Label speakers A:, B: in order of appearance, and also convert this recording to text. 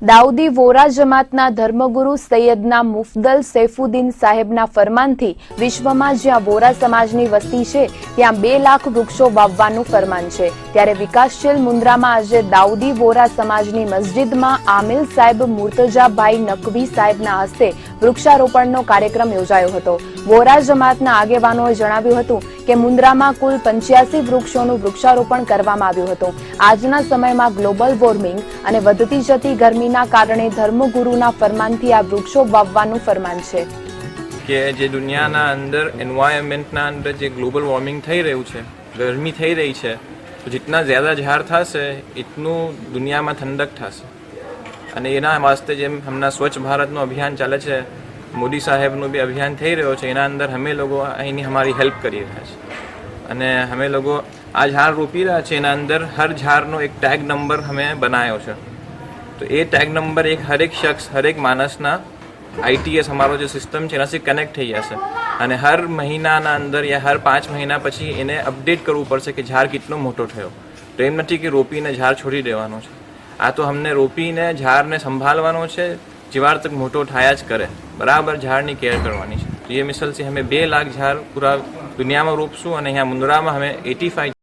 A: દાઉદી વોરા જમાતના ધર્મગુરુ સૈયદના મુફદલ સૈફુદ્દીન સાહેબના ફરમાનથી વિશ્વમાં જ્યાં વોરા સમાજની વસ્તી છે ત્યાં 2 લાખ વૃક્ષો વાવવાનું ફરમાન છે। ત્યારે વિકાસશીલ મુન્દ્રામાં આજે દાઉદી વોરા સમાજની મસ્જિદમાં આમિલ સાહેબ મુર્તજાભાઈ નકવી સાહેબના હસ્તે વૃક્ષારોપણનો કાર્યક્રમ યોજાયો હતો। વોરા જમાતના આગેવાનોએ જણાવ્યું હતું કે મુન્દ્રામાં કુલ 85 વૃક્ષોનું વૃક્ષારોપણ કરવામાં આવ્યું હતું। આજના સમયમાં ગ્લોબલ વોર્મિંગ અને વધતી જતી ગરમીના કારણે ધર્મગુરુના ફરમાનથી આ વૃક્ષો વાવવાનું ફરમાન છે
B: કે જે દુનિયાના અંદર એન્વાયરમેન્ટના અંદર જે ગ્લોબલ વોર્મિંગ થઈ રહ્યું છે, ગરમી થઈ રહી છે, તો जितना ज़्यादा ઝાડ થશે એટલું દુનિયામાં ઠંડક થશે। અને એના વાસ્તે જેમ હમણાં સ્વચ્છ ભારતનું અભિયાન ચાલે છે, મોદી સાહેબનું બી અભિયાન થઈ રહ્યો છે, એના અંદર અમે લોકો અહીંની અમારી હેલ્પ કરી રહ્યા છે અને અમે લોકો આ ઝાડ રોપી રહ્યા છે। એના અંદર હર ઝાડનો એક ટેગ નંબર અમે બનાવ્યો છે, તો એ ટેગ નંબર હરેક શખ્સ, હરેક માણસના ITS અમારો જે સિસ્ટમ છે એનાથી કનેક્ટ થઈ જશે અને હર મહિનાના અંદર યા હર 5 મહિના પછી એને અપડેટ કરવું પડશે કે ઝાડ કેટલો મોટો થયો। તો એમ નથી કે રોપીને ઝાડ છોડી દેવાનો છે, આ તો અમને રોપીને ઝાડને સંભાળવાનો છે, જીવાર તક મોટો થાયા જ કરે, બરાબર ઝાડની કેર કરવાની છે। તો એ મિસલથી અમે 2 લાખ ઝાડ પૂરા દુનિયામાં રોપશું અને અહીંયા મુન્દ્રામાં અમે 85